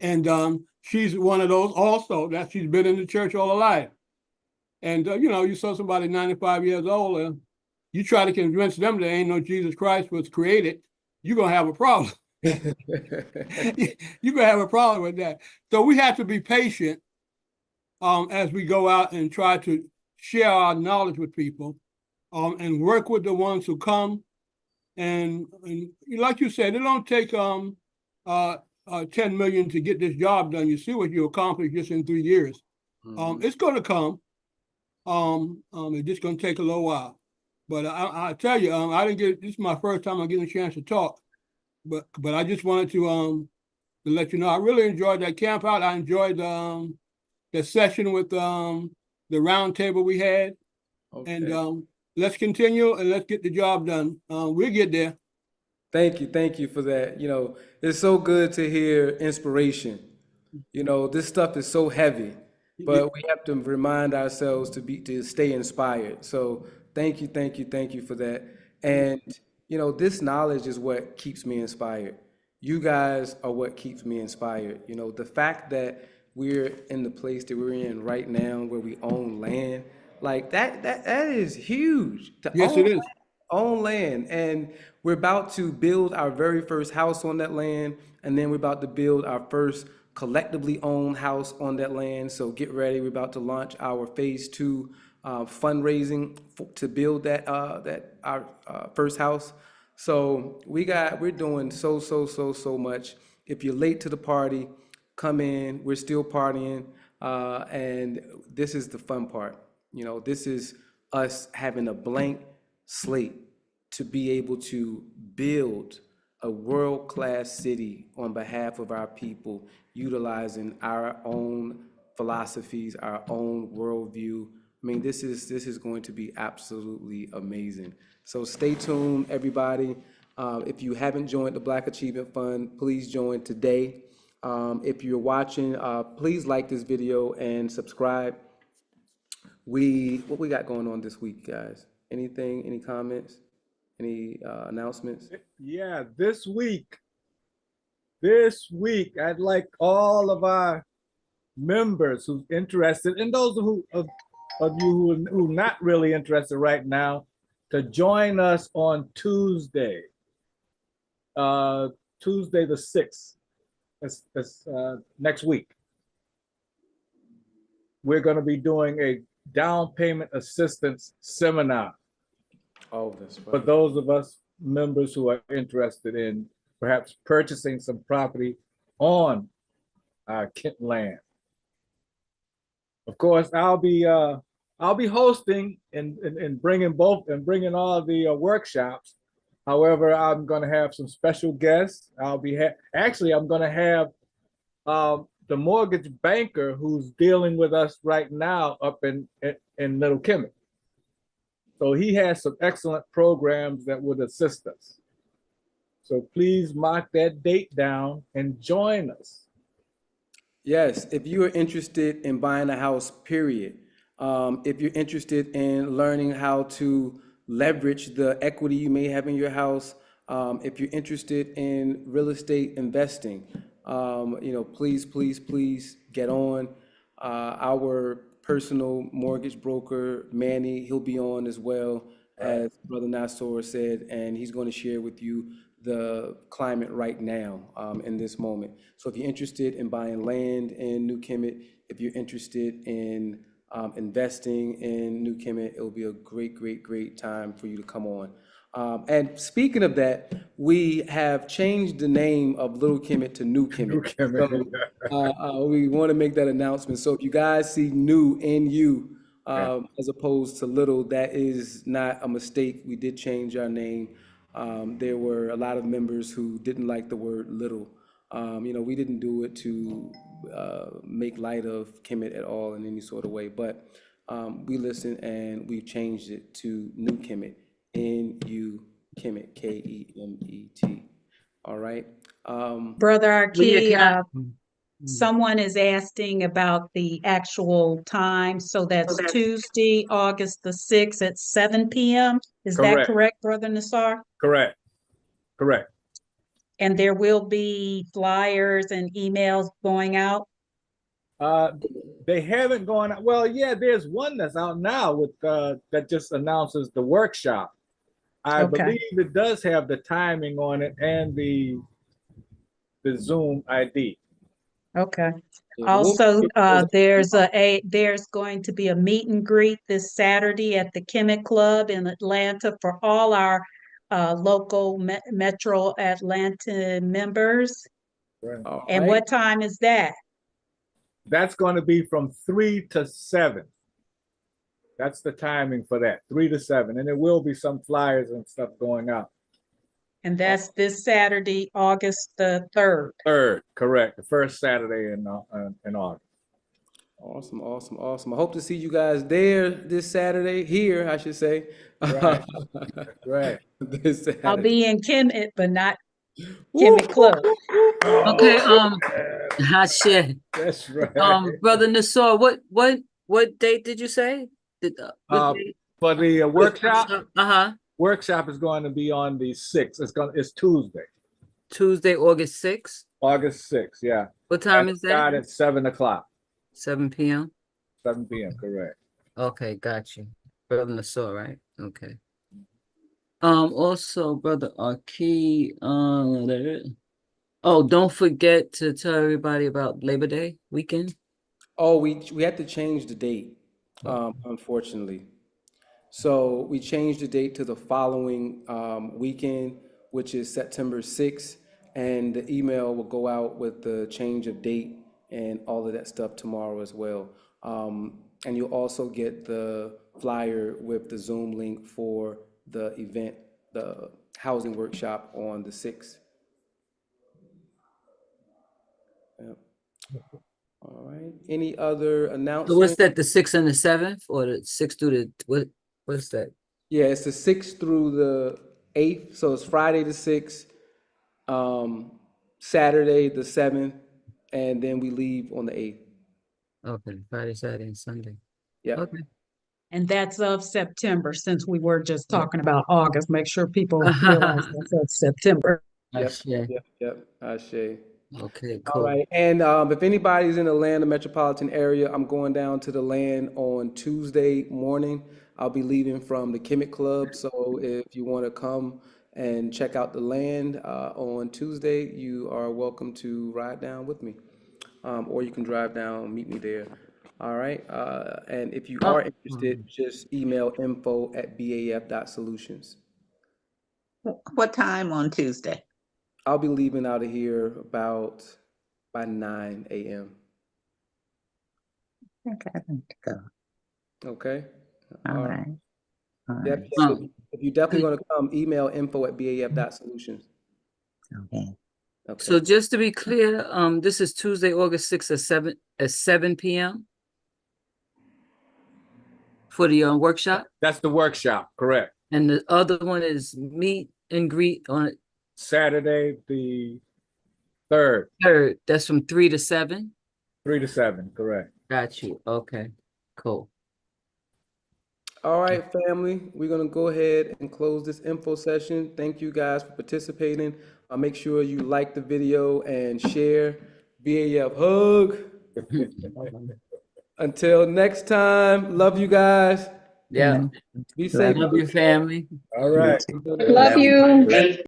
And she's one of those also that she's been in the church all her life. And, you saw somebody 95 years old, and you try to convince them there ain't no Jesus Christ was created, you're going to have a problem. You're going to have a problem with that. So we have to be patient as we go out and try to share our knowledge with people and work with the ones who come. And like you said, it don't take 10 million to get this job done. You see what you accomplish just in 3 years. Mhm. It's going to come. It's just going to take a little while. But I tell you, I didn't get, this is my first time I'm getting a chance to talk. But I just wanted to let you know, I really enjoyed that camp out. I enjoyed the session with the round table we had. Okay. And let's continue and let's get the job done. We'll get there. Thank you for that. It's so good to hear inspiration. This stuff is so heavy, but we have to remind ourselves to stay inspired. So thank you for that. And this knowledge is what keeps me inspired. You guys are what keeps me inspired. The fact that we're in the place that we're in right now, where we own land, like that is huge. To Yes, it is. own land, and we're about to build our very first house on that land, and then we're about to build our first collectively owned house on that land. So get ready, we're about to launch our phase 2 fundraising to build our first house. So we're doing so much. If you're late to the party, come in, we're still partying, and this is the fun part. This is us having a blank slate to be able to build a world-class city on behalf of our people, utilizing our own philosophies, our own worldview. I mean, this is going to be absolutely amazing. So stay tuned, everybody. If you haven't joined the Black Achievement Fund, please join today. If you're watching, please like this video and subscribe. What we got going on this week, guys? Anything? Any comments? Any announcements? Yeah, this week, I'd like all of our members who's interested, and those of you who not really interested right now, to join us on Tuesday, Tuesday the 6th. That's next week. We're going to be doing a down payment assistance seminar. Oh, that's right. For those of us members who are interested in perhaps purchasing some property on our Kent land. Of course, I'll be hosting and bringing all the workshops. However, I'm going to have some special guests. I'm going to have the mortgage banker who's dealing with us right now up in Little Kemet. So he has some excellent programs that would assist us. So please mark that date down and join us. Yes, if you are interested in buying a house, period. If you're interested in learning how to leverage the equity you may have in your house, if you're interested in real estate investing, please get on. Our personal mortgage broker, Manny, he'll be on as well, as Brother Nasor said, and he's going to share with you the climate right now in this moment. So if you're interested in buying land in New Kemet, if you're interested in investing in New Kemet, it'll be a great time for you to come on. And speaking of that, we have changed the name of Little Kemet to New Kemet. New Kemet. So, we want to make that announcement. So if you guys see new in you as opposed to little, that is not a mistake. We did change our name. There were a lot of members who didn't like the word little. We didn't do it to make light of Kemet at all in any sort of way, but we listened and we've changed it to New Kemet, N-U Kemet, K-E-M-E-T. All right. Brother Leah, Arkey, can I? someone is asking about the actual time. So that's Tuesday, August the 6th at 7 p.m. Is that Correct. correct, Brother Nassar? Correct. Correct. And there will be flyers and emails going out? They haven't gone out. Well, yeah, there's one that's out now with that just announces the workshop. I Okay. believe it does have the timing on it and the Zoom ID. Okay. Yeah, Also, there's going to be a meet and greet this Saturday at the Kemet Club in Atlanta for all our local Metro Atlanta members. Right. all And right. what time is that? That's going to be from 3 to 7. That's the timing for that, 3 to 7. And there will be some flyers and stuff going out. And that's this Saturday, August the 3rd. 3rd, correct. The first Saturday in August. Awesome, awesome, awesome. I hope to see you guys there this Saturday, here, I should say. Right. Right. This Saturday. I'll be in Kemet, but not Kemet Club. Okay, Hashe. That's right. Brother Nassar, what date did you say? What date? For the workshop, Uh-huh. workshop is going to be on the 6th. It's Tuesday, Tuesday, August 6th. August 6th. Yeah. What time And is start that? at 7 o'clock, 7 p.m. 7 p.m. Correct. Okay, got you. Brother Nassar, right? Okay. Also, Brother Arkey, don't forget to tell everybody about Labor Day weekend. Oh, we had to change the date, unfortunately. So we changed the date to the following weekend, which is September 6th, and the email will go out with the change of date and all of that stuff tomorrow as well. And you'll also get the flyer with the Zoom link for the event, the housing workshop on the 6th. Yep. All right. Any other So announcements? what's that? The 6th and the 7th, or the 6th through the what's that? Yeah, it's the 6th through the 8th. So it's Friday the 6th, Saturday the 7th, and then we leave on the 8th. Okay, Friday, Saturday, and Sunday. Yeah. Okay. And that's of September, since we were just talking about August. Make sure people realize that's of September. Yep. Ashe. Yep. Ashe. Okay, All cool. right. And if anybody's in the Atlanta metropolitan area, I'm going down to the land on Tuesday morning. I'll be leaving from the Kemet Club. So if you want to come and check out the land on Tuesday, you are welcome to ride down with me. Or you can drive down, meet me there. All right. And if you are interested, just email info@baf.solutions. What time on Tuesday? I'll be leaving out of here about by 9 a.m. Okay, I need to go. Okay. All right. All Yep. right. So if you're definitely going to come, email info@baf.solutions. Okay. Okay. So just to be clear, this is Tuesday, August 6th at 7 p.m. for the workshop, That's the workshop, correct. and the other one is meet and greet on Saturday the 3rd, 3rd. That's from 3 to 7. 3 to 7, correct. Got you. Okay, cool. All right, family, we're going to go ahead and close this info session. Thank you guys for participating. Make sure you like the video and share. BAF hug. Until next time, love you guys. Yeah. Be safe. Love your family. All right. Love you.